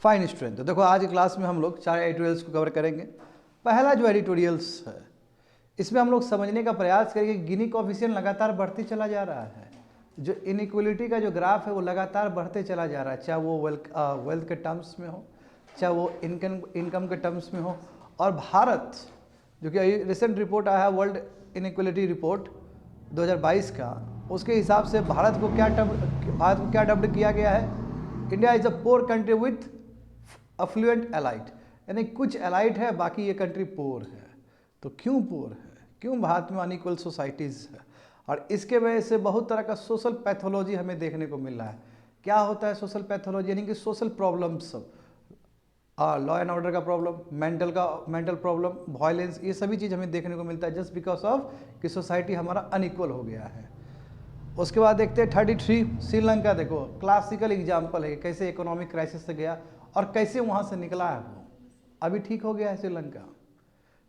Fine strength. तो देखो आज की क्लास में हम लोग 4 एडिटोरियल्स को कवर करेंगे। पहला जो एडिटोरियल्स है इसमें हम लोग समझने का प्रयास करेंगे गिनी कोएफिशिएंट लगातार बढ़ते चला जा रहा है, जो इनइक्वलिटी का जो ग्राफ है वो लगातार बढ़ते चला जा रहा है, चाहे वो वेल्थ के टर्म्स में हो, चाहे वो इनकम के टर्म्स में हो। और भारत जो कि रिसेंट रिपोर्ट आया है वर्ल्ड इनइक्वलिटी रिपोर्ट 2022 का, उसके हिसाब से भारत को क्या डब्ड किया गया है, India is a poor country with affluent elite, यानी कुछ एलाइट है बाकी ये कंट्री पोर है। तो क्यों पोर है, क्यों भारत में अनइक्वल सोसाइटीज़ है, और इसके वजह से बहुत तरह का सोशल पैथोलॉजी हमें देखने को मिल रहा है। क्या होता है सोशल पैथोलॉजी, यानी कि social problems, law and order का प्रॉब्लम, मेंटल प्रॉब्लम, वायलेंस, ये सभी चीज़ हमें देखने को मिलता है जस्ट बिकॉज ऑफ कि सोसाइटी हमारा अनइक्वल हो गया है। उसके बाद देखते हैं 33 श्रीलंका। देखो क्लासिकल एग्जाम्पल है कैसे इकोनॉमिक क्राइसिस से गया और कैसे वहाँ से निकला है वो, अभी ठीक हो गया है श्रीलंका।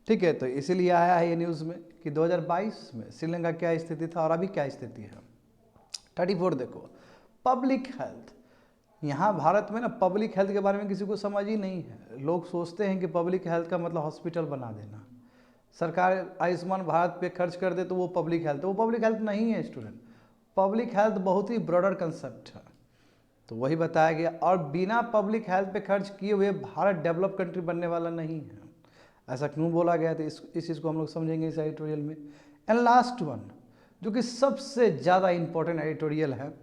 ठीक है, तो इसीलिए आया है ये न्यूज़ में कि 2022 में श्रीलंका क्या स्थिति था और अभी क्या स्थिति है। 34 देखो पब्लिक हेल्थ। यहाँ भारत में ना पब्लिक हेल्थ के बारे में किसी को समझ ही नहीं है। लोग सोचते हैं कि पब्लिक हेल्थ का मतलब हॉस्पिटल बना देना, सरकार आयुष्मान भारत पे खर्च कर दे तो वो पब्लिक हेल्थ है। वो पब्लिक हेल्थ नहीं है स्टूडेंट, पब्लिक हेल्थ बहुत ही ब्रॉडर कंसेप्ट है। तो वही बताया गया, और बिना पब्लिक हेल्थ पे खर्च किए हुए भारत डेवलप कंट्री बनने वाला नहीं है। ऐसा क्यों बोला गया, तो इस चीज़ को हम लोग समझेंगे इस एडिटोरियल में। एंड लास्ट वन जो कि सबसे ज़्यादा इंपॉर्टेंट एडिटोरियल है,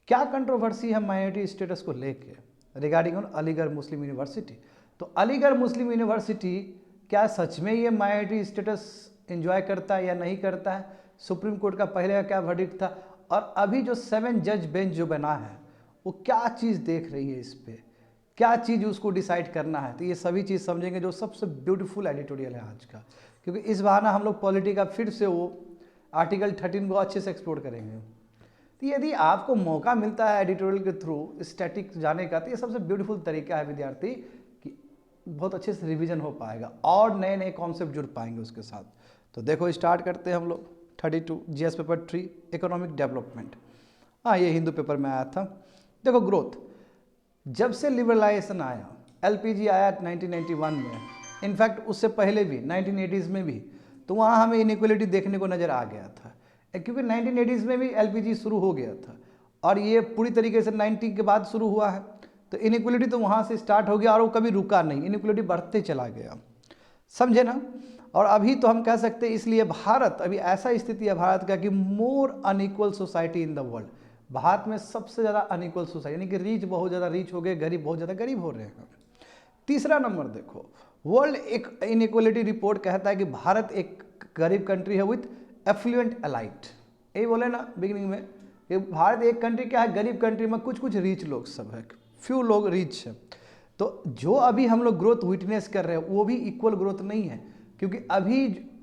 क्या कंट्रोवर्सी है माइनॉरिटी स्टेटस को लेके regarding on Aligarh Muslim university. तो अलीगढ़ मुस्लिम यूनिवर्सिटी क्या सच में ये माइनॉरिटी स्टेटस एंजॉय करता है या नहीं करता है, सुप्रीम कोर्ट का पहले का क्या वर्डिक्ट था, और अभी जो 7 जज बेंच जो बना है वो क्या चीज़ देख रही है, इस पर क्या चीज़ उसको डिसाइड करना है। तो ये सभी चीज़ समझेंगे, जो सबसे ब्यूटीफुल एडिटोरियल है आज का, क्योंकि इस बहाना हम लोग पॉलिटी का फिर से वो आर्टिकल 13 को अच्छे से एक्सप्लोर करेंगे। तो यदि आपको मौका मिलता है एडिटोरियल के थ्रू स्टैटिक जाने का, तो ये सबसे ब्यूटीफुल तरीका है विद्यार्थी कि बहुत अच्छे से रिवीजन हो पाएगा और नए नए कॉन्सेप्ट जुड़ पाएंगे उसके साथ। तो देखो स्टार्ट करते हैं हम लोग। 32 जीएस पेपर 3 इकोनॉमिक डेवलपमेंट। हाँ, ये हिंदू पेपर में आया था। देखो ग्रोथ, जब से लिबरलाइजेशन आया, एलपीजी आया 1991 में, इनफैक्ट उससे पहले भी 1980s में भी, तो वहाँ हमें इनइक्वलिटी देखने को नज़र आ गया था, क्योंकि 1980s में भी एलपीजी शुरू हो गया था और ये पूरी तरीके से 90 के बाद शुरू हुआ है। तो इनइक्वलिटी तो वहाँ से स्टार्ट हो गया और वो कभी रुका नहीं, इनइक्वलिटी बढ़ते चला गया, समझे ना। और अभी तो हम कह सकते हैं, इसलिए भारत अभी ऐसा स्थिति है भारत का कि more unequal society in the world. Bharat में सबसे ज़्यादा अनइक्वल सोसाइटी, यानी कि रीच बहुत ज़्यादा रीच हो गए, गरीब बहुत ज़्यादा गरीब हो रहे हैं। तीसरा नंबर देखो, वर्ल्ड एक इनइक्वलिटी रिपोर्ट कहता है कि भारत एक गरीब कंट्री है विथ एफ्लुएंट एलाइट। यही बोले ना बिगिनिंग में, कि भारत एक कंट्री क्या है, गरीब कंट्री में कुछ कुछ रीच लोग सब है, फ्यू लोग रीच है। तो जो अभी हम लोग ग्रोथ विटनेस कर रहे हैं वो भी इक्वल ग्रोथ नहीं है, क्योंकि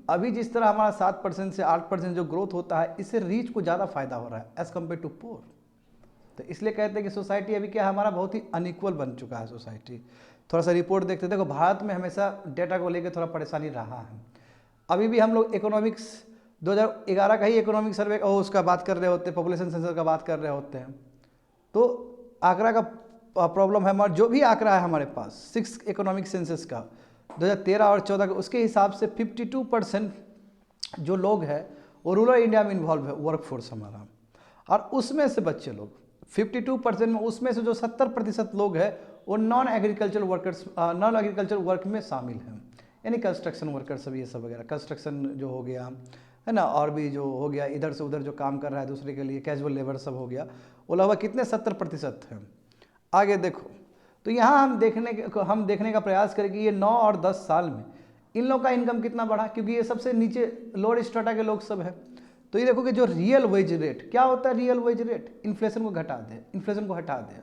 अभी जिस तरह हमारा 7% से 8% जो ग्रोथ होता है, इससे रीच को ज़्यादा फायदा हो रहा है एज कम्पेयर टू पोर। तो इसलिए कहते हैं कि सोसाइटी अभी क्या है, हमारा बहुत ही अनइक्वल बन चुका है सोसाइटी। थोड़ा सा रिपोर्ट देखते हैं। देखो भारत में हमेशा डेटा को लेकर थोड़ा परेशानी रहा है। अभी भी हम लोग इकोनॉमिक्स 2011 का ही इकोनॉमिक सर्वे उसका बात कर रहे होते हैं, पॉपुलेशन सेंसस का बात कर रहे होते हैं, तो आंकड़ा का प्रॉब्लम है। हमारा जो भी आंकड़ा है हमारे पास 6 इकोनॉमिक सेंसस का 2013 और 14 का, उसके हिसाब से 52% जो लोग हैं वो रूरल इंडिया में इन्वॉल्व है वर्कफोर्स हमारा, और उसमें से बच्चे लोग 52% में, उसमें से जो 70% लोग हैं वो नॉन एग्रीकल्चर वर्क में शामिल हैं, यानी कंस्ट्रक्शन वर्कर सब, ये सब वगैरह कंस्ट्रक्शन जो हो गया है ना, और भी जो हो गया इधर से उधर जो काम कर रहा है दूसरे के लिए, कैजुअल लेबर सब हो गया, वो लगभग कितने 70% हैं। आगे देखो, तो यहाँ हम देखने का प्रयास करें कि ये 9 और 10 साल में इन लोग का इनकम कितना बढ़ा, क्योंकि ये सबसे नीचे लोअर स्ट्रेटा के लोग सब हैं। तो ये देखो कि जो रियल वेज रेट क्या होता है, रियल वेज रेट इन्फ्लेशन को हटा दे,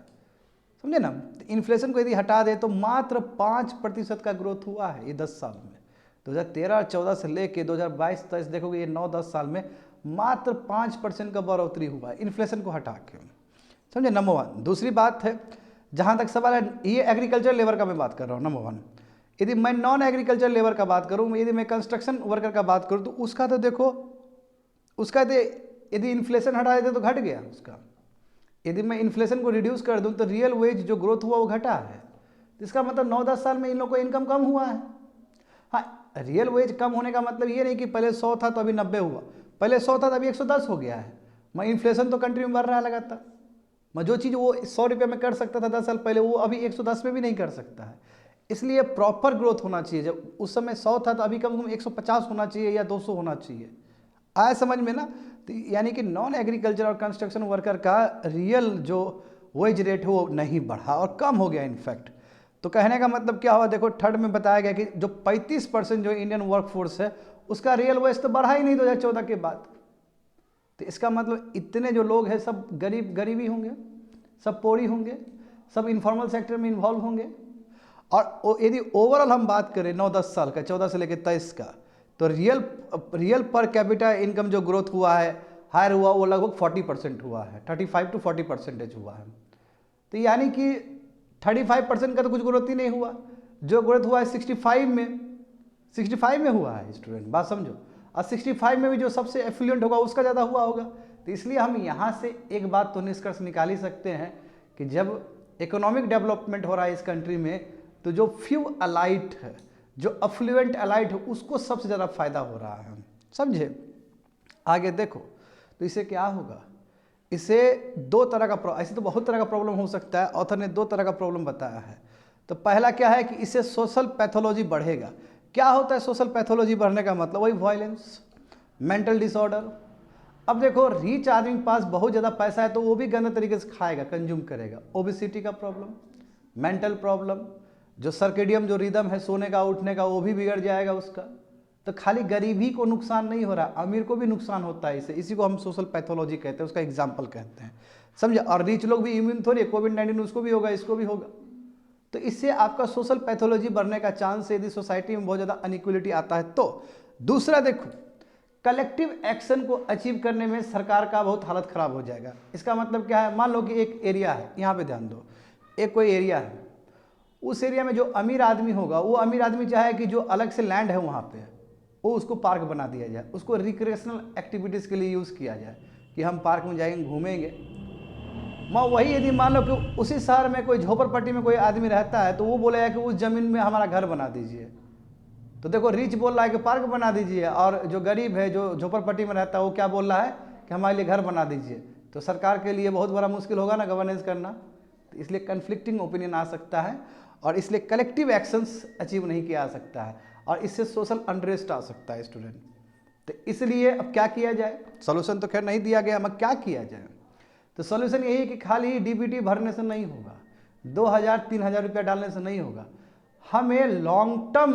समझे ना। तो इन्फ्लेशन को यदि हटा दे तो मात्र 5% का ग्रोथ हुआ है ये 10 साल में। 2013 और 14 से लेके 2022 तक देखोगे ये 9-10 साल में मात्र 5% का बढ़ोतरी हुआ है इन्फ्लेशन को हटा के, समझे, नंबर 1। दूसरी बात है, जहाँ तक सवाल है, ये एग्रीकल्चर लेबर का मैं बात कर रहा हूँ, नंबर 1। यदि मैं नॉन एग्रीकल्चर लेबर का बात करूँ, यदि मैं कंस्ट्रक्शन वर्कर का बात करूँ, तो उसका तो देखो, उसका तो यदि इन्फ्लेशन हटा देते तो घट गया उसका। यदि मैं इन्फ्लेशन को रिड्यूस कर दूं तो रियल वेज जो ग्रोथ हुआ वो घटा है। तो इसका मतलब 9-10 साल में इन लोगों को इनकम कम हुआ है। हाँ, रियल वेज कम होने का मतलब ये नहीं कि पहले 100 था तो अभी 90 हुआ, पहले 100 था तो अभी 110 हो गया है। मैं इन्फ्लेशन तो कंट्री में बढ़ रहा है लगातार। मैं जो चीज़ वो 100 रुपये में कर सकता था 10 साल पहले, वो अभी 110 में भी नहीं कर सकता है। इसलिए प्रॉपर ग्रोथ होना चाहिए। जब उस समय 100 था तो अभी कम से कम 150 होना चाहिए या 200 होना चाहिए। आया समझ में ना? तो यानी कि नॉन एग्रीकल्चर और कंस्ट्रक्शन वर्कर का रियल जो वेज रेट है वो नहीं बढ़ा और कम हो गया इनफैक्ट। तो कहने का मतलब क्या हुआ? देखो थर्ड में बताया गया कि जो 35% जो इंडियन वर्कफोर्स है उसका रियल वेज तो बढ़ा ही नहीं 2014 के बाद। तो इसका मतलब इतने जो लोग हैं सब गरीबी होंगे, सब पोरी होंगे, सब इनफॉर्मल सेक्टर में इन्वॉल्व होंगे। और यदि ओवरऑल हम बात करें 9-10 साल का, 14 से लेकर 23 का, तो रियल पर कैपिटा इनकम जो ग्रोथ हुआ है, हायर हुआ, वो लगभग 40% हुआ है, 35 to 40% हुआ है। तो यानी कि 35% का तो कुछ ग्रोथ ही नहीं हुआ। जो ग्रोथ हुआ है 65 में हुआ है स्टूडेंट, बात समझो। और 65 में भी जो सबसे एफ्लुएंट होगा उसका ज़्यादा हुआ होगा। तो इसलिए हम यहाँ से एक बात तो निष्कर्ष निकाल ही सकते हैं कि जब इकोनॉमिक डेवलपमेंट हो रहा है इस कंट्री में, तो जो फ्यू अलाइट है, जो अफ्लुएंट अलाइट है, उसको सबसे ज़्यादा फायदा हो रहा है। समझे? आगे देखो तो इसे क्या होगा? इसे दो तरह का, ऐसे तो बहुत तरह का प्रॉब्लम हो सकता है। ऑथर ने 2 तरह का प्रॉब्लम बताया है। तो पहला क्या है कि इससे सोशल पैथोलॉजी बढ़ेगा। क्या होता है सोशल पैथोलॉजी बढ़ने का मतलब? वही वायलेंस, मेंटल डिसऑर्डर। अब देखो रिच आदमी के पास बहुत ज़्यादा पैसा है तो वो भी गंदे तरीके से खाएगा, कंज्यूम करेगा। ओबेसिटी का प्रॉब्लम, मेंटल प्रॉब्लम, जो सर्केडियम जो रिदम है सोने का उठने का, वो भी बिगड़ जाएगा उसका। तो खाली गरीबी को नुकसान नहीं हो रहा, अमीर को भी नुकसान होता है इससे। इसी को हम सोशल पैथोलॉजी कहते हैं, उसका एग्जाम्पल कहते हैं। समझे? और रिच लोग भी इम्यून थोड़ी है, कोविड-19 उसको भी होगा, इसको भी होगा। तो इससे आपका सोशल पैथोलॉजी बढ़ने का चांस है यदि सोसाइटी में बहुत ज़्यादा अनइक्वलिटी आता है तो। दूसरा देखो, कलेक्टिव एक्शन को अचीव करने में सरकार का बहुत हालत ख़राब हो जाएगा। इसका मतलब क्या है? मान लो कि एक एरिया है, यहाँ पे ध्यान दो, एक कोई एरिया है, उस एरिया में जो अमीर आदमी होगा, वो अमीर आदमी चाहे कि जो अलग से लैंड है वहाँ पे, वो उसको पार्क बना दिया जाए, उसको रिक्रिएशनल एक्टिविटीज़ के लिए यूज़ किया जाए कि हम पार्क में जाएंगे, घूमेंगे। मैं वही यदि मान लो कि उसी शहर में कोई झोपड़पट्टी में कोई आदमी रहता है तो वो बोलेगा कि उस ज़मीन में हमारा घर बना दीजिए। तो देखो रिच बोल रहा है कि पार्क बना दीजिए, और जो गरीब है जो झोपड़पट्टी में रहता है वो क्या बोल रहा है कि हमारे लिए घर बना दीजिए। तो सरकार के लिए बहुत बड़ा मुश्किल होगा ना गवर्नेंस करना। तो इसलिए कन्फ्लिक्टिंग ओपिनियन आ सकता है और इसलिए कलेक्टिव एक्शंस अचीव नहीं किया जा सकता है और इससे सोशल अनरेस्ट आ सकता है स्टूडेंट। तो इसलिए अब क्या किया जाए? सोल्यूशन तो खैर नहीं दिया गया, अब क्या किया जाए? तो सोल्यूशन यही है कि खाली डीबीटी भरने से नहीं होगा, 2000-3000 रुपया डालने से नहीं होगा। हमें लॉन्ग टर्म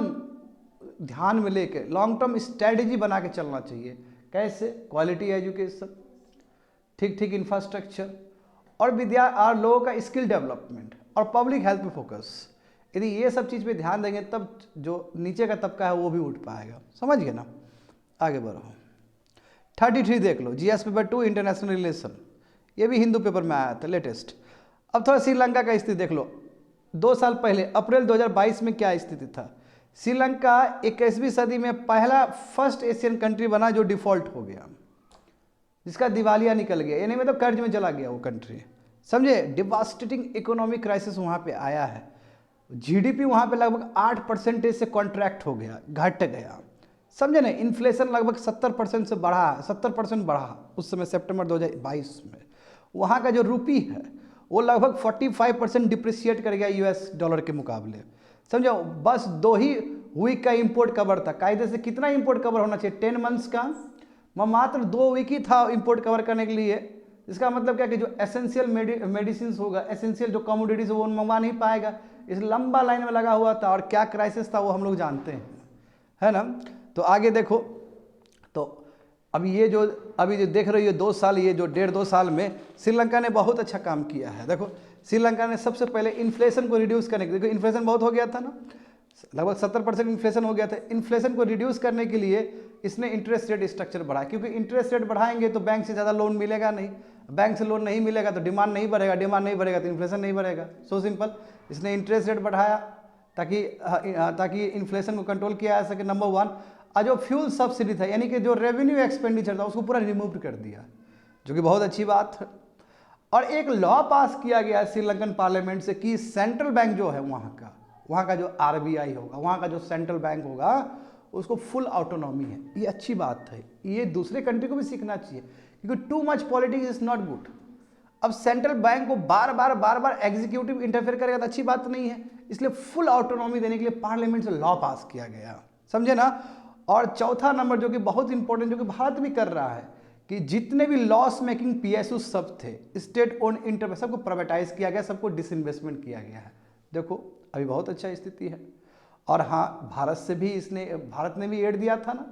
ध्यान में लेके लॉन्ग टर्म स्ट्रेटजी बना के चलना चाहिए। कैसे? क्वालिटी एजुकेशन, ठीक इंफ्रास्ट्रक्चर और और लोगों का स्किल डेवलपमेंट और पब्लिक हेल्थ पे फोकस। यदि ये सब चीज़ पे ध्यान देंगे तब जो नीचे का तबका है वो भी उठ पाएगा। समझ गए ना? आगे बढ़ो। 33 देख लो, जीएस पेपर 2 इंटरनेशनल रिलेशन, ये भी हिंदू पेपर में आया था लेटेस्ट। अब थोड़ा श्रीलंका का स्थिति देख लो। 2 साल पहले अप्रैल 2022 में क्या स्थिति था? श्रीलंका 21वीं सदी में पहला फर्स्ट एशियन कंट्री बना जो डिफॉल्ट हो गया, जिसका दिवालिया निकल गया, यानी मतलब कर्ज में चला गया वो कंट्री। समझे? डिवास्टेटिंग इकोनॉमिक क्राइसिस वहाँ पे आया है। जीडीपी वहाँ पे लगभग 8% से कॉन्ट्रैक्ट हो गया, घट गया। समझे ना? इन्फ्लेशन लगभग 70% से बढ़ा, 70% बढ़ा उस समय सितंबर 2022 में। वहाँ का जो रूपी है वो लगभग 45% डिप्रिशिएट कर गया यूएस डॉलर के मुकाबले। समझो? बस 2 ही वीक का इंपोर्ट कवर था। कायदे से कितना इंपोर्ट कवर होना चाहिए? 10 मंथ्स का, मात्र 2 वीक ही था इंपोर्ट कवर करने के लिए। इसका मतलब क्या कि जो एसेंशियल मेडिसिन होगा, एसेंशियल जो कमोडिटीज वो मंगवा नहीं पाएगा। इस लंबा लाइन में लगा हुआ था और क्या क्राइसिस था वो हम लोग जानते हैं, है ना? तो आगे देखो, तो अभी जो देख रहे हो ये 2 साल, ये जो 1.5-2 साल में श्रीलंका ने बहुत अच्छा काम किया है। देखो श्रीलंका ने सबसे पहले इन्फ्लेशन को रिड्यूस करने के लिए, देखो इन्फ्लेशन बहुत हो गया था ना, लगभग 70% इन्फ्लेशन हो गया था। इन्फ्लेशन को रिड्यूस करने के लिए इसने इंटरेस्ट रेट स्ट्रक्चर बढ़ाया, क्योंकि इंटरेस्ट रेट बढ़ाएंगे तो बैंक से ज़्यादा लोन मिलेगा नहीं, बैंक से लोन नहीं मिलेगा तो डिमांड नहीं बढ़ेगा, डिमांड नहीं बढ़ेगा तो इन्फ्लेशन नहीं बढ़ेगा। So simple. इसने इंटरेस्ट रेट बढ़ाया ताकि इन्फ्लेशन को कंट्रोल किया जा सके, नंबर 1। और जो फ्यूल सब्सिडी था, यानी कि जो रेवेन्यू एक्सपेंडिचर था, उसको पूरा रिमूव कर दिया, जो कि बहुत अच्छी बात है। और एक लॉ पास किया गया है श्रीलंकन पार्लियामेंट से कि सेंट्रल बैंक जो है वहाँ का जो आरबीआई होगा, वहाँ का जो सेंट्रल बैंक होगा, उसको फुल ऑटोनॉमी है। ये अच्छी बात है, ये दूसरे कंट्री को भी सीखना चाहिए, क्योंकि too much politics is not good. अब सेंट्रल बैंक को बार बार एग्जीक्यूटिव इंटरफेयर करेगा तो अच्छी बात नहीं है, इसलिए फुल ऑटोनॉमी देने के लिए पार्लियामेंट से लॉ पास किया गया, समझे ना। और चौथा नंबर जो कि बहुत इंपॉर्टेंट, जो कि भारत भी कर रहा है, कि जितने भी लॉस मेकिंग पीएसयू सब थे, स्टेट ओन इंटर, सबको प्राइवेटाइज किया गया, सबको डिसइन्वेस्टमेंट किया गया है। देखो अभी बहुत अच्छा स्थिति है। और हाँ, भारत ने भी एड दिया था ना,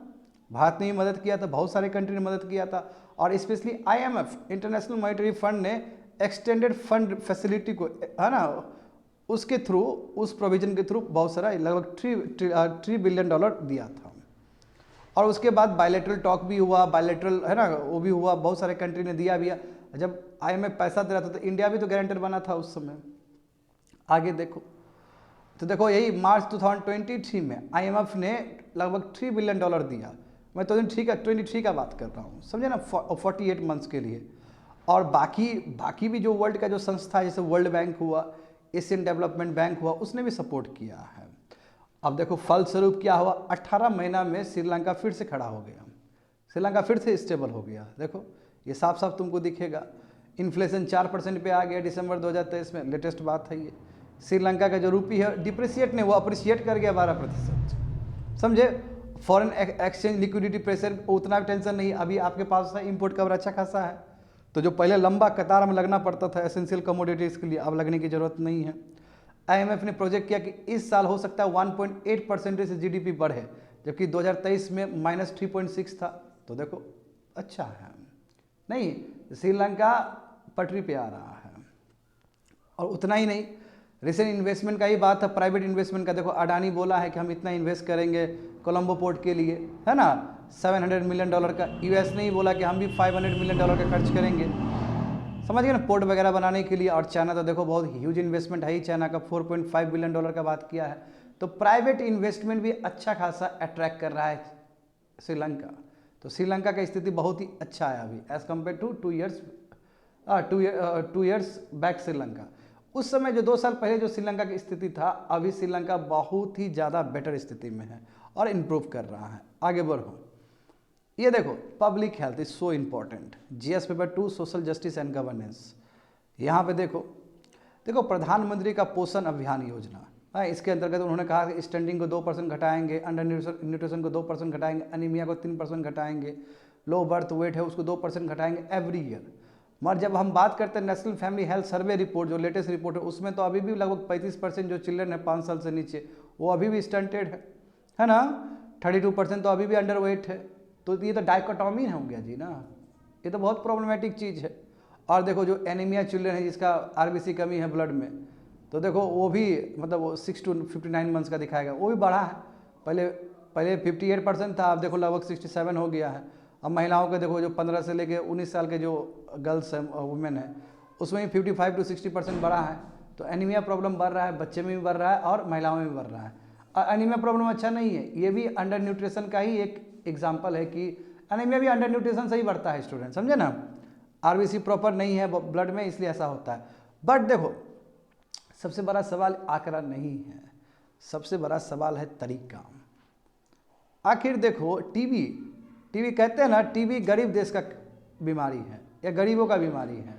भारत ने भी मदद किया था, बहुत सारे कंट्री ने मदद किया था। और specially IMF, international monetary fund ने एक्सटेंडेड फंड फैसिलिटी को, है ना, उसके थ्रू, उस प्रोविजन के थ्रू बहुत सारा लगभग $3 बिलियन दिया था। और उसके बाद बायलैटरल टॉक भी हुआ, बायलैटरल, है ना, वो भी हुआ, बहुत सारे कंट्री ने दिया भी है। जब आईएमएफ पैसा दे रहा था तो इंडिया भी तो गारंटर बना था उस समय। आगे देखो तो देखो यही मार्च 2023 में आईएमएफ ने लगभग $3 बिलियन दिया। मैं तो 23 का बात कर रहा हूँ, समझे ना, 48 मंथ्स के लिए। और बाकी भी जो वर्ल्ड का जो संस्था है, जैसे वर्ल्ड बैंक हुआ, एशियन डेवलपमेंट बैंक हुआ, उसने भी सपोर्ट किया है। अब देखो फलस्वरूप क्या हुआ, 18 महीना में श्रीलंका फिर से खड़ा हो गया, श्रीलंका फिर से स्टेबल हो गया। देखो ये साफ साफ तुमको दिखेगा। इन्फ्लेशन 4% पे आ गया दिसंबर 2023 में, लेटेस्ट बात है ये। श्रीलंका का जो रूपी है डिप्रिशिएट नहीं, वो अप्रिशिएट कर गया 12%, समझे। फॉरेन एक्सचेंज लिक्विडिटी प्रेशर उतना टेंशन नहीं, अभी आपके पास है, इम्पोर्ट कवर अच्छा खासा है। तो जो पहले लंबा कतार में लगना पड़ता था एसेंशियल कमोडिटीज़ के लिए, अब लगने की जरूरत नहीं है। आईएमएफ ने प्रोजेक्ट किया कि इस साल हो सकता है 1.8% से जीडीपी बढ़े, जबकि 2023 में -3.6 था। तो देखो अच्छा है, नहीं, श्रीलंका पटरी पे आ रहा है। और उतना ही नहीं, रिसेंट इन्वेस्टमेंट का ही बात है, प्राइवेट इन्वेस्टमेंट का। देखो अडानी बोला है कि हम इतना इन्वेस्ट करेंगे कोलंबो पोर्ट के लिए, है ना, $700 मिलियन का। यूएस ने ही बोला कि हम भी $500 मिलियन का खर्च करेंगे, समझ गए ना, पोर्ट वगैरह बनाने के लिए। और चाइना तो देखो बहुत ह्यूज इन्वेस्टमेंट है ही, चाइना का $4.5 बिलियन का बात किया है। तो प्राइवेट इन्वेस्टमेंट भी अच्छा खासा अट्रैक्ट कर रहा है श्रीलंका। तो श्रीलंका का स्थिति बहुत ही अच्छा है अभी as compare to 2 years back Sri Lanka. उस समय जो 2 साल पहले जो श्रीलंका की स्थिति था, अभी श्रीलंका बहुत ही ज़्यादा बेटर स्थिति में है और इम्प्रूव कर रहा है। आगे बढ़ो, ये देखो public health is so important, GS paper 2 social justice and governance. यहाँ पे देखो प्रधानमंत्री का पोषण अभियान योजना है, इसके अंतर्गत उन्होंने कहा कि स्टंटिंग को 2% घटाएंगे, अंडर न्यूट्रिशन को 2% घटाएंगे, अनीमिया को 3% घटाएंगे, लो बर्थ वेट है उसको 2% घटाएंगे एवरी ईयर। मगर जब हम बात करते हैं national family health survey report, जो लेटेस्ट रिपोर्ट है, उसमें तो अभी भी लगभग 35% जो चिल्ड्रन है 5 साल से नीचे, वो अभी भी स्टंटेड है ना, 32% तो अभी भी अंडर वेट है। तो ये तो डाइकोटॉमी हो गया जी ना, ये तो बहुत प्रॉब्लमेटिक चीज़ है। और देखो जो एनीमिया चिल्ड्रन है, जिसका आरबीसी कमी है ब्लड में, तो देखो वो भी मतलब वो 6 to 59 मंथ्स का दिखाएगा, वो भी बढ़ा है। पहले 58% था, अब देखो लगभग 67 हो गया है। अब महिलाओं के देखो जो 15 से लेके 19 साल के जो गर्ल्स हैं, वुमेन है, उसमें भी 55 to 60% बढ़ा है। तो एनीमिया प्रॉब्लम बढ़ रहा है, बच्चे में भी बढ़ रहा है और महिलाओं में भी बढ़ रहा है। और एनीमिया प्रॉब्लम अच्छा नहीं है, ये भी अंडर न्यूट्रिशन का ही एक एग्जाम्पल है कि एनीमिया भी अंडर न्यूट्रिशन से ही बढ़ता है स्टूडेंट, समझे ना। आरबीसी प्रॉपर नहीं है ब्लड में, इसलिए ऐसा होता है। बट देखो सबसे बड़ा सवाल आंकड़ा नहीं है, सबसे बड़ा सवाल है तरीका। आखिर देखो टीबी कहते हैं ना, टीबी गरीब देश का बीमारी है या गरीबों का बीमारी है।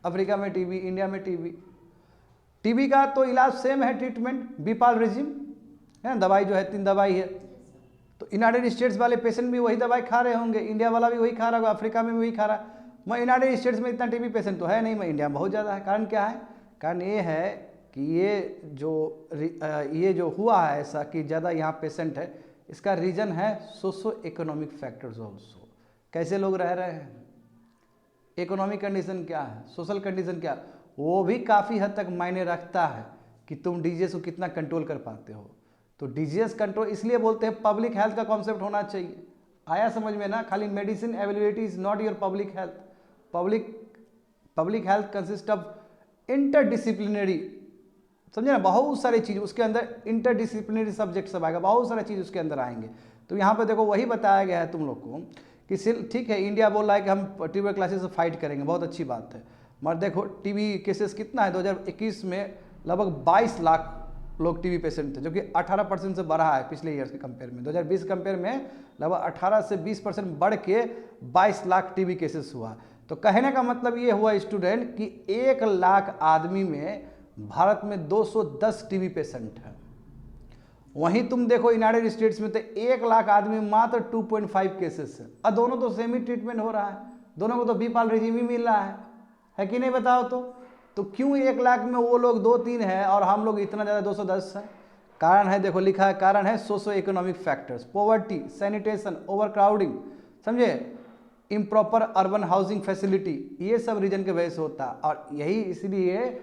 अफ्रीका में टीबी, इंडिया में टीबी का तो इलाज सेम है, ट्रीटमेंट बीपाल रेजिम है, दवाई जो है 3 दवाई है। तो यूनाइटेड स्टेट्स वाले पेशेंट भी वही दवाई खा रहे होंगे, इंडिया वाला भी वही खा रहा होगा, अफ्रीका में भी वही खा रहा है। मैं यूनाइटेड स्टेट्स में इतना टीबी पेशेंट तो है नहीं, मैं इंडिया में बहुत ज़्यादा है। कारण क्या है? कारण ये है कि ये जो हुआ है ऐसा कि ज़्यादा यहाँ पेशेंट है, इसका रीज़न है सोशो इकोनॉमिक फैक्टर्स ऑल्सो। कैसे लोग रह रहे हैं, इकोनॉमिक कंडीशन क्या है, सोशल कंडीशन क्या है, वो भी काफ़ी हद तक मायने रखता है कि तुम डिजीज़ को कितना कंट्रोल कर पाते हो। तो डिजीज़ कंट्रोल इसलिए बोलते हैं पब्लिक हेल्थ का कॉन्सेप्ट होना चाहिए। आया समझ में ना? खाली medicine availability is not your public health. Public health consist of interdisciplinary, समझे ना, बहुत सारी चीज़ उसके अंदर, इंटरडिसिप्लिनरी सब्जेक्ट सब आएगा, बहुत सारी चीज़ उसके अंदर आएंगे। तो यहाँ पे देखो वही बताया गया है तुम लोग को कि ठीक है, इंडिया बोल रहा है कि हम ट्यूबरक्लोसिस से फाइट करेंगे, बहुत अच्छी बात है। मगर देखो टीबी केसेस कितना है, 2021 में लगभग 22 लाख लोग टीबी पेशेंट थे, जो कि 18% से बढ़ा है पिछले ईयर्स के कंपेयर में। 2020 कंपेयर में लगभग 18 से 20% बढ़ के 22 लाख टीबी केसेस हुआ। तो कहने का मतलब ये हुआ स्टूडेंट कि 1 लाख आदमी में भारत में 210 टीबी पेशेंट है। वहीं तुम देखो यूनाइटेड स्टेट्स में तो 1 लाख आदमी मात्र 2.5 केसेस है, और दोनों तो सेम ही ट्रीटमेंट हो रहा है, दोनों को तो बीपाल रेजिम ही मिल रहा है कि नहीं बताओ। तो क्यों 1 लाख में वो लोग 2-3 है और हम लोग इतना ज़्यादा 210 है? कारण है, देखो लिखा है, कारण है socio economic factors, poverty, sanitation, over crowding, समझे, इम्प्रॉपर अर्बन हाउसिंग फैसिलिटी, ये सब रीजन के वजह से होता है। और यही इसलिए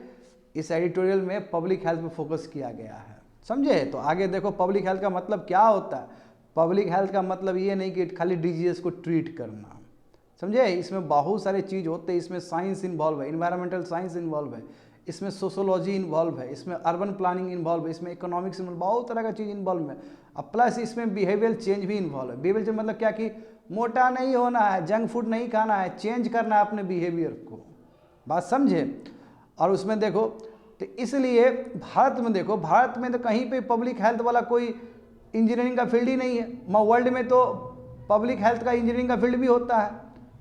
इस एडिटोरियल में पब्लिक हेल्थ पे फोकस किया गया है, समझे। तो आगे देखो पब्लिक हेल्थ का मतलब क्या होता है। पब्लिक हेल्थ का मतलब ये नहीं कि खाली डिजीज को ट्रीट करना, समझे। इसमें बहुत सारे चीज़ होते हैं, इसमें साइंस इन्वॉल्व है, इन्वायरमेंटल साइंस इन्वॉल्व है, इसमें सोशोलॉजी इन्वॉल्व है, इसमें अर्बन प्लानिंग इन्वॉल्व है, इसमें इकोनॉमिक्स इन्वॉल्व, बहुत तरह का चीज़ इन्वॉल्व है। अब प्लस इसमें बिहेवियल चेंज भी इन्वॉल्व है। बिहेवियल चेंज मतलब क्या कि मोटा नहीं होना है, जंक फूड नहीं खाना है, चेंज करना है अपने बिहेवियर को, बात समझे। और उसमें देखो तो इसलिए भारत में देखो, भारत में तो कहीं पे पब्लिक हेल्थ वाला कोई इंजीनियरिंग का फील्ड ही नहीं है, वर्ल्ड में तो पब्लिक हेल्थ का इंजीनियरिंग का फील्ड भी होता है।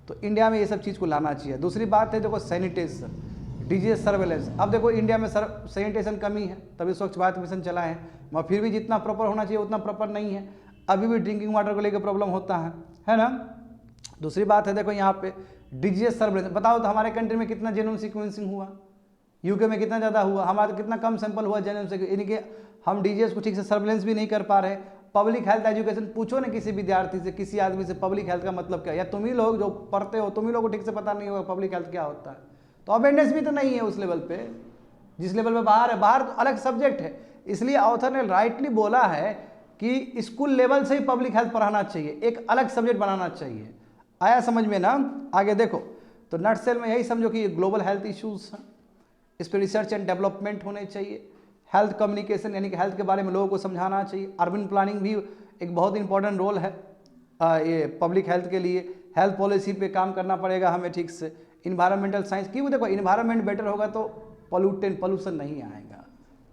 तो इंडिया में ये सब चीज़ को लाना चाहिए। दूसरी बात है देखो सैनिटेशन, डिजीज सर्वेलेंस। अब देखो इंडिया में सैनिटेशन कमी है, तभी स्वच्छ भारत मिशन चला है, मगर फिर भी जितना प्रॉपर होना चाहिए उतना प्रॉपर नहीं है, अभी भी ड्रिंकिंग वाटर को लेकर प्रॉब्लम होता है ना। दूसरी बात है देखो यहाँ पे डिजीज सर्वेलेंस, बताओ तो हमारे कंट्री में कितना जेनोम सीक्वेंसिंग हुआ, यूके में कितना ज़्यादा हुआ, हमारा तो कितना कम सैंपल हुआ जेनोम से, यानी कि हम डिजीज को ठीक से सर्वेलेंस भी नहीं कर पा रहे। पब्लिक हेल्थ एजुकेशन पूछो ना किसी विद्यार्थी से, किसी आदमी से, पब्लिक हेल्थ का मतलब क्या है, या तुम ही लोग जो पढ़ते हो तुम ही लोग को ठीक से पता नहीं होगा पब्लिक हेल्थ क्या होता है। तो अवेयरनेस भी तो नहीं है उस लेवल पे, जिस लेवल पे बाहर है। बाहर तो अलग सब्जेक्ट है, इसलिए ऑथर ने राइटली बोला है कि स्कूल लेवल से ही पब्लिक हेल्थ पढ़ाना चाहिए, एक अलग सब्जेक्ट बनाना चाहिए। आया समझ में ना। आगे देखो तो नटसेल में यही समझो कि ये ग्लोबल हेल्थ इश्यूज हैं, इस पर रिसर्च एंड डेवलपमेंट होने चाहिए। हेल्थ कम्युनिकेशन यानी कि हेल्थ के बारे में लोगों को समझाना चाहिए। अर्बन प्लानिंग भी एक बहुत इंपॉर्टेंट रोल है ये पब्लिक हेल्थ के लिए। हेल्थ पॉलिसी पे काम करना पड़ेगा हमें ठीक से। इन्वायरमेंटल साइंस, क्यों देखो इन्वायरमेंट बेटर होगा तो पोल्यूशन नहीं आएगा,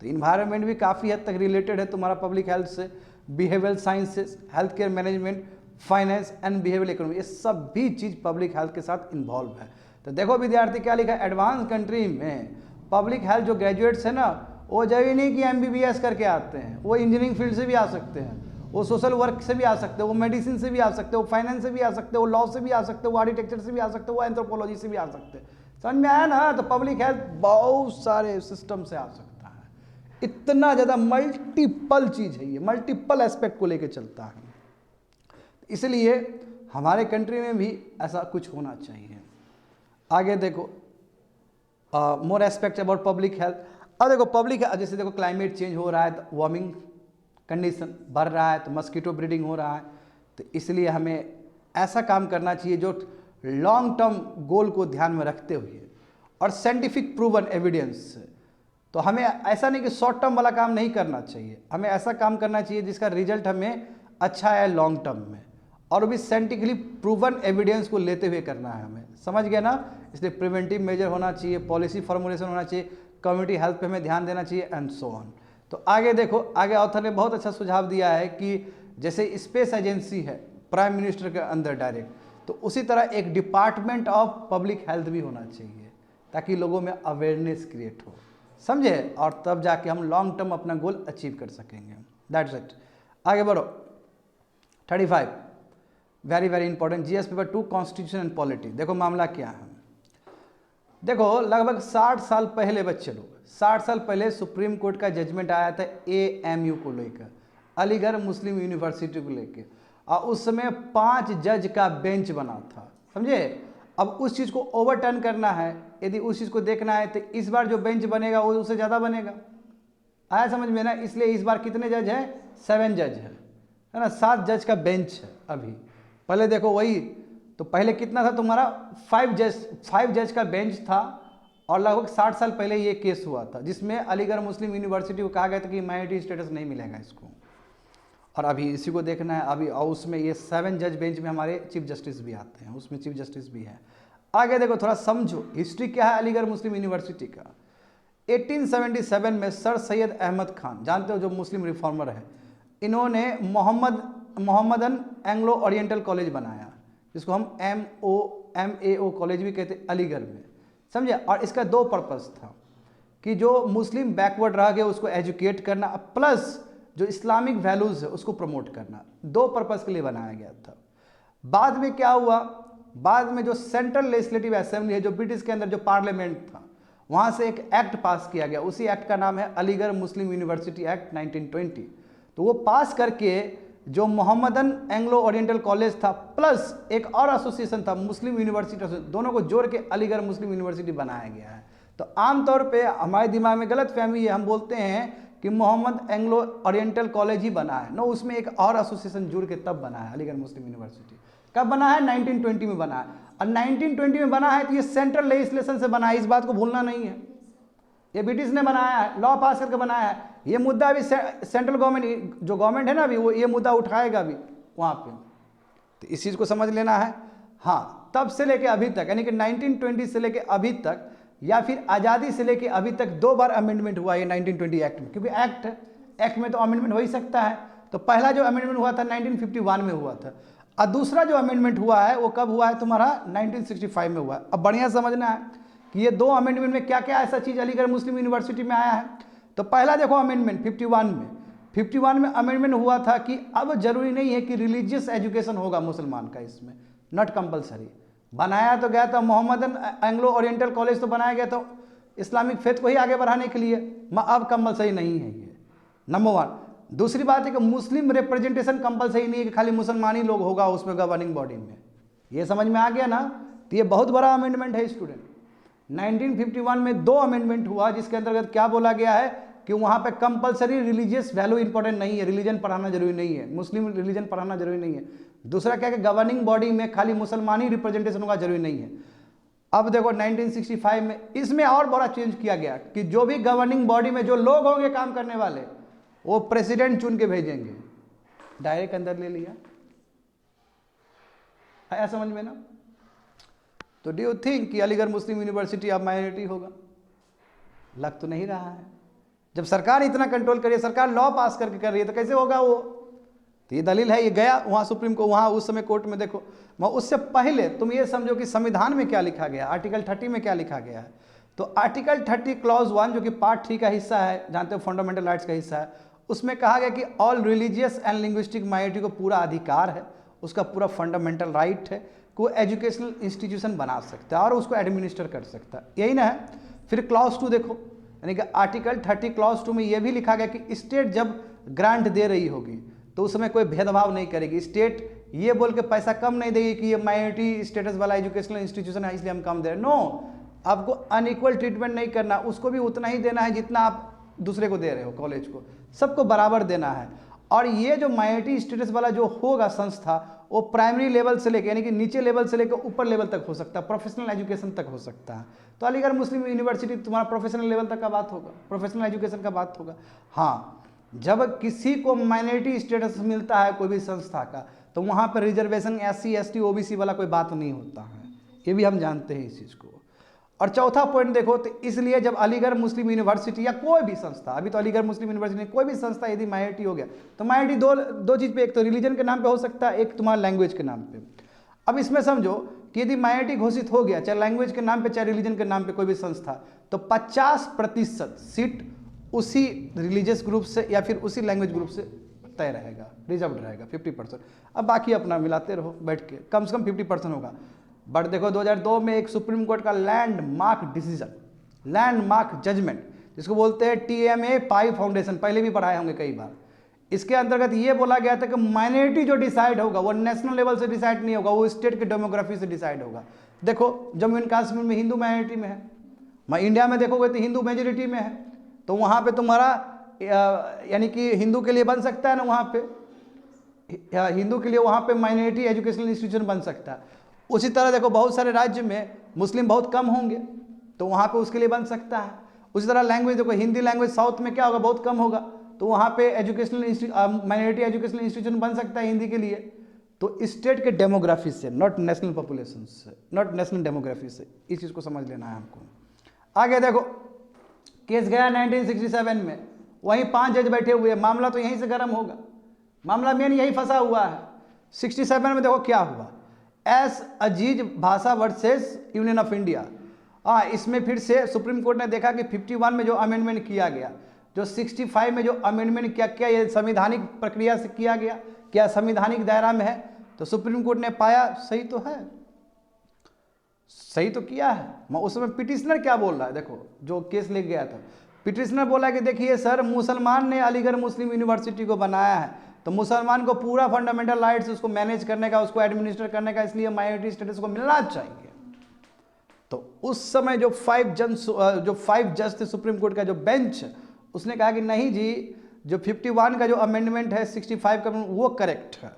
तो इन्वायरमेंट भी काफ़ी हद तक रिलेटेड है तुम्हारा पब्लिक हेल्थ से। Behavioural sciences, health care management, finance and behavioural economy, ये सब भी चीज़ पब्लिक हेल्थ के साथ इन्वॉल्व है। तो देखो विद्यार्थी क्या लिखा है, एडवांस कंट्री में पब्लिक हेल्थ जो ग्रेजुएट्स है ना, वो जरूरी नहीं कि MBBS करके आते हैं, वो इंजीनियरिंग फील्ड से भी आ सकते हैं, वो सोशल वर्क से भी आ सकते हैं, वो मेडिसिन से भी आ सकते हैं, वो फाइनेंस से भी आ सकते हैं, वो लॉ से भी आ सकते हैं, वो आर्किटेक्चर से भी आ सकते हैं, वो एंथ्रोपोलॉजी से भी आ सकते हैं। समझ में आया ना। तो पब्लिक हेल्थ बहुत सारे सिस्टम से आ सकता है, इतना ज़्यादा मल्टीपल चीज़ है ये, मल्टीपल एस्पेक्ट को लेकर चलता है। इसलिए हमारे कंट्री में भी ऐसा कुछ होना चाहिए। आगे देखो मोर एस्पेक्ट अबाउट पब्लिक हेल्थ। अब देखो पब्लिक जैसे देखो क्लाइमेट चेंज हो रहा है तो वार्मिंग कंडीशन बढ़ रहा है, तो मस्कीटो ब्रीडिंग हो रहा है, तो इसलिए हमें ऐसा काम करना चाहिए जो लॉन्ग टर्म गोल को ध्यान में रखते हुए और साइंटिफिक प्रूवन एविडेंस। तो हमें ऐसा नहीं कि शॉर्ट टर्म वाला काम नहीं करना चाहिए, हमें ऐसा काम करना चाहिए जिसका रिजल्ट हमें अच्छा है लॉन्ग टर्म में, और भी साइंटिफिकली प्रूवन एविडेंस को लेते हुए करना है हमें, समझ गए ना। इसलिए प्रिवेंटिव मेजर होना चाहिए, पॉलिसी फॉर्मुलेशन होना चाहिए, कम्युनिटी हेल्थ पे हमें ध्यान देना चाहिए एंड सो ऑन। तो आगे देखो, आगे ऑथर ने बहुत अच्छा सुझाव दिया है कि जैसे स्पेस एजेंसी है प्राइम मिनिस्टर के अंदर डायरेक्ट, तो उसी तरह एक डिपार्टमेंट ऑफ पब्लिक हेल्थ भी होना चाहिए ताकि लोगों में अवेयरनेस क्रिएट हो, समझे, और तब जाके हम लॉन्ग टर्म अपना गोल अचीव कर सकेंगे। That's it. आगे बढ़ो। 35 very very important, GS paper 2 constitution and polity. देखो मामला क्या है। देखो लगभग 60 साल पहले बच्चे लोग, 60 साल पहले सुप्रीम कोर्ट का जजमेंट आया था AMU को लेकर, अलीगढ़ मुस्लिम यूनिवर्सिटी को लेकर, और उस समय 5 जज का बेंच बना था, समझे। अब उस चीज़ को ओवरटर्न करना है, यदि उस चीज़ को देखना है तो इस बार जो बेंच बनेगा वो उससे ज़्यादा बनेगा। आया समझ में ना। इसलिए इस बार कितने जज हैं, 7 जज है ना, 7 जज का बेंच है अभी। पहले देखो वही, तो पहले कितना था तुम्हारा, 5 जज का बेंच था, और लगभग 60 साल पहले ये केस हुआ था जिसमें अलीगढ़ मुस्लिम यूनिवर्सिटी को कहा गया था कि माइनॉरिटी स्टेटस नहीं मिलेगा इसको, और अभी इसी को देखना है अभी। और उसमें ये 7 जज बेंच में हमारे चीफ जस्टिस भी आते हैं, उसमें चीफ जस्टिस भी है। आगे देखो थोड़ा समझो हिस्ट्री क्या है अलीगढ़ मुस्लिम यूनिवर्सिटी का। 1877 में सर सैयद अहमद खान, जानते हो जो मुस्लिम रिफॉर्मर है, इन्होंने मोहम्मदन एंग्लो ओरिएंटल कॉलेज बनाया, जिसको हम MAO कॉलेज भी कहते हैं अलीगढ़ में, समझे। और इसका दो पर्पस था कि जो मुस्लिम बैकवर्ड रह गए उसको एजुकेट करना, प्लस जो इस्लामिक वैल्यूज़ है उसको प्रमोट करना, दो पर्पस के लिए बनाया गया था। बाद में क्या हुआ, बाद में जो सेंट्रल लेजिस्लेटिव असेंबली है, जो ब्रिटिश के अंदर जो पार्लियामेंट था, वहाँ से एक एक्ट पास किया गया, उसी एक्ट का नाम है अलीगढ़ मुस्लिम यूनिवर्सिटी एक्ट 1920। तो वो पास करके जो मोहम्मदन एंग्लो ओरिएंटल कॉलेज था प्लस एक और एसोसिएशन था मुस्लिम यूनिवर्सिटी, दोनों को जोड़ के अलीगढ़ मुस्लिम यूनिवर्सिटी बनाया गया है। तो आमतौर पे हमारे दिमाग में गलत फहमी है, हम बोलते हैं कि मोहम्मद एंग्लो ओरिएंटल कॉलेज ही बना है, नो, उसमें एक और एसोसिएशन जुड़ के तब बना है अलीगढ़ मुस्लिम यूनिवर्सिटी। कब बना है? 1920 में बना है। और 1920 में बना है तो ये सेंट्रल लेजिस्लेशन से बना है, इस बात को भूलना नहीं है। ये ब्रिटिश ने बनाया है, लॉ पास करके बनाया है। ये मुद्दा अभी सेंट्रल गवर्नमेंट, जो गवर्नमेंट है ना अभी, वो ये मुद्दा उठाएगा अभी वहाँ पे, तो इस चीज़ को समझ लेना है। हाँ, तब से लेके अभी तक, यानी कि 1920 से लेके अभी तक, या फिर आज़ादी से लेके अभी तक 2 बार अमेंडमेंट हुआ है 1920 एक्ट में, क्योंकि एक्ट में तो अमेंडमेंट हो ही सकता है। तो पहला जो अमेंडमेंट हुआ था 1951 में हुआ था, और दूसरा जो अमेंडमेंट हुआ है वो कब हुआ है तुम्हारा? 1965 में हुआ है। अब बढ़िया समझना है कि ये 2 अमेंडमेंट में क्या क्या ऐसा चीज़ अलीगढ़ मुस्लिम यूनिवर्सिटी में आया है। तो पहला देखो अमेंडमेंट 51 में अमेंडमेंट हुआ था कि अब जरूरी नहीं है कि रिलीजियस एजुकेशन होगा मुसलमान का, इसमें नॉट कंपलसरी। बनाया तो गया था मोहम्मदन एंग्लो ओरिएंटल कॉलेज, तो बनाया गया तो इस्लामिक फेथ को ही आगे बढ़ाने के लिए, अब कंपलसरी नहीं है ये, नंबर 1। दूसरी बात है कि मुस्लिम रिप्रेजेंटेशन कंपलसरी नहीं है कि खाली मुसलमान ही लोग होगा उसमें गवर्निंग बॉडी में। ये समझ में आ गया ना? तो ये बहुत बड़ा अमेंडमेंट है स्टूडेंट। 1951 में 2 अमेंडमेंट हुआ, जिसके अंतर्गत क्या बोला गया है कि वहाँ पे कंपलसरी रिलीजियस वैल्यू इंपॉर्टेंट नहीं है, रिलीजन पढ़ाना जरूरी नहीं है, मुस्लिम रिलीजन पढ़ाना जरूरी नहीं है। दूसरा क्या है कि गवर्निंग बॉडी में खाली मुसलमान ही रिप्रेजेंटेशन होगा, जरूरी नहीं है। अब देखो 1965 में इसमें और बड़ा चेंज किया गया कि जो भी गवर्निंग बॉडी में जो लोग होंगे काम करने वाले, वो प्रेसिडेंट चुन के भेजेंगे, डायरेक्ट अंदर ले लिया। आया समझ में ना? तो डू यू थिंक कि अलीगढ़ मुस्लिम यूनिवर्सिटी अब माइनॉरिटी होगा? लग तो नहीं रहा है। जब सरकार इतना कंट्रोल करिए, सरकार लॉ पास करके कर रही है, तो कैसे होगा वो? तो ये दलील है, ये गया वहाँ सुप्रीम को, वहाँ उस समय कोर्ट में देखो। उससे पहले तुम ये समझो कि संविधान में क्या लिखा गया, आर्टिकल 30 में क्या लिखा गया है। तो आर्टिकल 30 क्लॉज 1 जो कि पार्ट 3 का हिस्सा है, जानते हो फंडामेंटल राइट्स का हिस्सा है, उसमें कहा गया कि all religious and linguistic minority को पूरा अधिकार है, उसका पूरा फंडामेंटल राइट है, को एजुकेशनल इंस्टीट्यूशन बना सकता है और उसको एडमिनिस्टर कर सकता है, यही ना है। फिर क्लॉज 2 देखो, यानी कि आर्टिकल 30 क्लॉज 2 में यह भी लिखा गया कि स्टेट जब ग्रांट दे रही होगी तो उसमें कोई भेदभाव नहीं करेगी। स्टेट ये बोल के पैसा कम नहीं देगी कि ये माइनॉरिटी स्टेटस वाला एजुकेशनल इंस्टीट्यूशन है इसलिए हम कम दे रहे हैं, नो, आपको अनइक्वल ट्रीटमेंट नहीं करना, उसको भी उतना ही देना है जितना आप दूसरे को दे रहे हो, कॉलेज को, सबको बराबर देना है। और ये जो माइनॉरिटी स्टेटस वाला जो होगा संस्था, वो प्राइमरी लेवल से लेकर, यानी कि नीचे लेवल से लेकर ऊपर लेवल तक हो सकता है, प्रोफेशनल एजुकेशन तक हो सकता है। तो अलीगढ़ मुस्लिम यूनिवर्सिटी तुम्हारा प्रोफेशनल लेवल तक का बात होगा, प्रोफेशनल एजुकेशन का बात होगा। हाँ, जब किसी को माइनॉरिटी स्टेटस मिलता है कोई भी संस्था का, तो वहाँ पर रिजर्वेशन SC ST OBC वाला कोई बात नहीं होता है, ये भी हम जानते हैं इस चीज़ को। और चौथा पॉइंट देखो, तो इसलिए जब अलीगढ़ मुस्लिम यूनिवर्सिटी या कोई भी संस्था, अभी तो अलीगढ़ मुस्लिम यूनिवर्सिटी कोई भी संस्था यदि माइनॉरिटी हो गया, तो माइनॉरिटी दो चीज़ पे, एक तो रिलीजन के नाम पे हो सकता है, एक तुम्हारा लैंग्वेज के नाम पे। अब इसमें समझो कि यदि माइनॉरिटी घोषित हो गया, चाहे लैंग्वेज के नाम पे चाहे रिलीजन के नाम पे कोई भी संस्था, तो 50% सीट उसी रिलीजियस ग्रुप से या फिर उसी लैंग्वेज ग्रुप से तय रहेगा, रिजर्व रहेगा 50%। अब बाकी अपना मिलाते रहो बैठ के, कम से कम 50% होगा। बट देखो 2002 में एक सुप्रीम कोर्ट का लैंडमार्क डिसीजन, लैंडमार्क जजमेंट, जिसको बोलते हैं TMA पाई फाउंडेशन, पहले भी पढ़ाए होंगे कई बार। इसके अंतर्गत ये बोला गया था कि माइनॉरिटी जो डिसाइड होगा वो नेशनल लेवल से डिसाइड नहीं होगा, वो स्टेट के डेमोग्राफी से डिसाइड होगा। देखो जम्मू एंड कश्मीर में हिंदू माइनॉरिटी में है, मैं इंडिया में देखोगे तो हिंदू मेजोरिटी में है, तो वहाँ पे तुम्हारा यानी कि हिंदू के लिए बन सकता है ना, वहाँ पे हिंदू के लिए वहाँ पे माइनॉरिटी एजुकेशनल इंस्टीट्यूशन बन सकता है। उसी तरह देखो बहुत सारे राज्य में मुस्लिम बहुत कम होंगे, तो वहाँ पे उसके लिए बन सकता है। उसी तरह लैंग्वेज देखो, हिंदी लैंग्वेज साउथ में क्या होगा, बहुत कम होगा, तो वहाँ पे एजुकेशनल माइनॉरिटी एजुकेशनल इंस्टीट्यूशन बन सकता है हिंदी के लिए। तो स्टेट के डेमोग्राफी से, नॉट नेशनल पॉपुलेशन से, नॉट नेशनल डेमोग्राफी से, इस चीज़ को समझ लेना है हमको। आगे देखो, केस गया 1967 में, वहीं 5 जज बैठे हुए हैं, मामला तो यहीं से गर्म होगा, मामला मेन यही फंसा हुआ है। 67 में देखो क्या हुआ, एस अजीज भाषा वर्सेस यूनियन ऑफ इंडिया। हाँ, इसमें फिर से सुप्रीम कोर्ट ने देखा कि 51 में जो अमेंडमेंट किया गया, जो 65 में जो अमेंडमेंट किया, क्या ये संवैधानिक प्रक्रिया से किया गया, क्या संवैधानिक दायरा में है? तो सुप्रीम कोर्ट ने पाया सही तो है, सही तो किया है। उस समय पिटिशनर क्या बोल रहा है, देखो जो केस ले गया था, पिटिशनर बोला कि देखिए सर, मुसलमान ने अलीगढ़ मुस्लिम यूनिवर्सिटी को बनाया है, तो मुसलमान को पूरा फंडामेंटल राइट्स उसको मैनेज करने का, उसको एडमिनिस्टर करने का, इसलिए माइनॉरिटी स्टेटस को मिलना चाहिए। तो उस समय जो 5 जज थे सुप्रीम कोर्ट का जो बेंच, उसने कहा कि नहीं जी, जो 51 का जो अमेंडमेंट है 65 का वो करेक्ट है,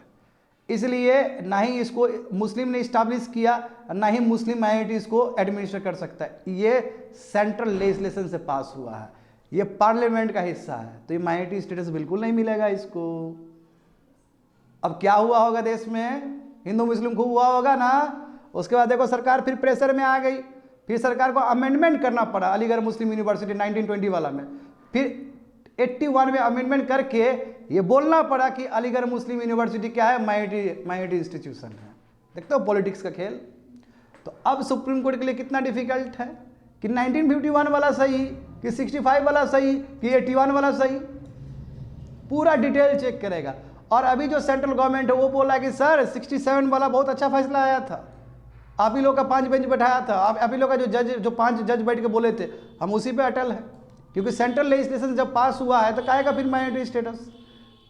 इसलिए ना ही इसको मुस्लिम ने इस्टाब्लिश किया, ना ही मुस्लिम माइनॉरिटी इसको एडमिनिस्टर कर सकता है। ये सेंट्रल लेजिस्लेशन से पास हुआ है, ये पार्लियामेंट का हिस्सा है, तो ये माइनॉरिटी स्टेटस बिल्कुल नहीं मिलेगा इसको। अब क्या हुआ होगा देश में, हिंदू मुस्लिम खूब हुआ होगा ना। उसके बाद देखो सरकार फिर प्रेशर में आ गई, फिर सरकार को अमेंडमेंट करना पड़ा अलीगढ़ मुस्लिम यूनिवर्सिटी 1920 वाला में, फिर 81 में अमेंडमेंट करके ये बोलना पड़ा कि अलीगढ़ मुस्लिम यूनिवर्सिटी क्या है, माइनॉरिटी इंस्टीट्यूशन है। देखते हो पॉलिटिक्स का खेल। तो अब सुप्रीम कोर्ट के लिए कितना डिफिकल्ट है कि 1951 वाला सही, कि 65 वाला सही, कि 81 वाला सही, पूरा डिटेल चेक करेगा। और अभी जो सेंट्रल गवर्नमेंट है वो बोला कि सर 67 वाला बहुत अच्छा फैसला आया था, आप ही लोग का 5 बेंच बैठाया था, आप ही लोग का जो 5 जज बैठ के बोले थे, हम उसी पे अटल है, क्योंकि सेंट्रल लेजिस्लेशन जब पास हुआ है तो काहेगा फिर माइनॉरिटी स्टेटस।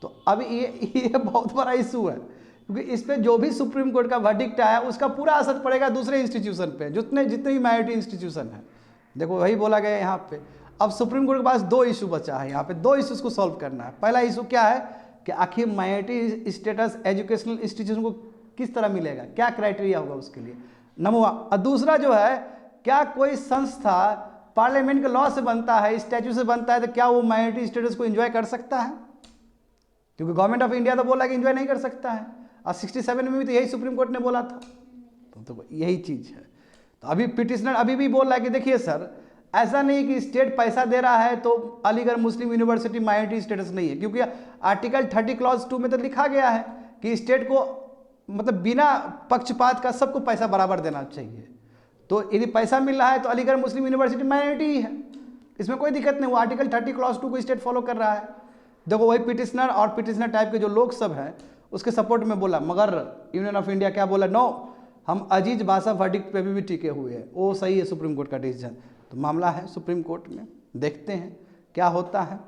तो अब ये बहुत बड़ा इशू है, क्योंकि इस पे जो भी सुप्रीम कोर्ट का वर्डिक्ट आया उसका पूरा असर पड़ेगा दूसरे इंस्टीट्यूशन पे, जितने भी माइनॉरिटी इंस्टीट्यूशन है। देखो वही बोला गया यहाँ पे। अब सुप्रीम कोर्ट के पास 2 इशू बचा है, यहाँ पे 2 इशूज़ को सॉल्व करना है। पहला इशू क्या है कि आखिर माइनॉरिटी स्टेटस एजुकेशनल इंस्टीट्यूशन को किस तरह मिलेगा, क्या क्राइटेरिया होगा उसके लिए, नंबर 1। और दूसरा जो है, क्या कोई संस्था पार्लियामेंट के लॉ से बनता है, स्टैच्यू से बनता है, तो क्या वो माइनॉरिटी स्टेटस को एंजॉय कर सकता है? क्योंकि गवर्नमेंट ऑफ इंडिया तो बोला कि एंजॉय नहीं कर सकता है, और 67 में भी तो यही सुप्रीम कोर्ट ने बोला था। तो यही चीज़ है। तो अभी पिटिशनर अभी भी बोल रहा है कि देखिए सर, ऐसा नहीं कि स्टेट पैसा दे रहा है तो अलीगढ़ मुस्लिम यूनिवर्सिटी माइनॉरिटी स्टेटस नहीं है, क्योंकि आर्टिकल 30 क्लॉज 2 में तो लिखा गया है कि स्टेट को मतलब बिना पक्षपात का सबको पैसा बराबर देना चाहिए। तो यदि पैसा मिल रहा है तो अलीगढ़ मुस्लिम यूनिवर्सिटी माइनॉरिटी ही है, इसमें कोई दिक्कत नहीं। वो आर्टिकल 30 क्लॉज 2 को स्टेट फॉलो कर रहा है। देखो वही पिटिशनर और पिटिशनर टाइप के जो लोग सब हैं उसके सपोर्ट में बोला, मगर यूनियन ऑफ इंडिया क्या बोला, नो, हम अजीज भाषा वर्डिक्ट पे भी टिके हुए हैं, वो सही है सुप्रीम कोर्ट का डिसीजन। तो मामला है सुप्रीम कोर्ट में, देखते हैं क्या होता है।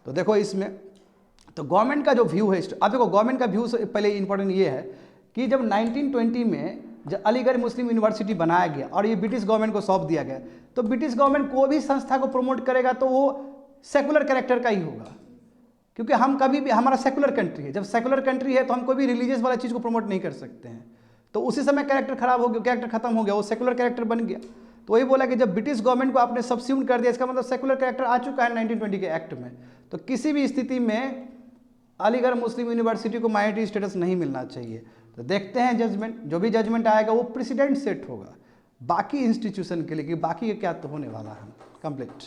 तो देखो इसमें तो गवर्नमेंट का जो व्यू है, अब देखो गवर्नमेंट का व्यू से पहले इंपॉर्टेंट ये है कि जब 1920 में जब अलीगढ़ मुस्लिम यूनिवर्सिटी बनाया गया और ये ब्रिटिश गवर्नमेंट को सौंप दिया गया, तो ब्रिटिश गवर्नमेंट को भी संस्था को प्रमोट करेगा तो वो सेकुलर कैरेक्टर का ही होगा, क्योंकि हम कभी भी, हमारा सेकुलर कंट्री है, जब सेकुलर कंट्री है तो हम कोई भी रिलीजियस वाला चीज़ को प्रमोट नहीं कर सकते हैं। तो उसी समय कैरेक्टर खराब हो गया, कैरेक्टर खत्म हो गया, वो सेकुलर कैरेक्टर बन गया। तो वही बोला कि जब ब्रिटिश गवर्नमेंट को आपने सब्स्टिट्यूट कर दिया, इसका मतलब सेकुलर कैरेक्टर आ चुका है 1920 के एक्ट में। तो किसी भी स्थिति में अलीगढ़ मुस्लिम यूनिवर्सिटी को माइनॉरिटी स्टेटस नहीं मिलना चाहिए। तो देखते हैं जजमेंट, जो भी जजमेंट आएगा वो प्रेसिडेंट सेट होगा बाकी इंस्टीट्यूशन के लिए कि बाकी क्या तो होने वाला है। कंप्लीट।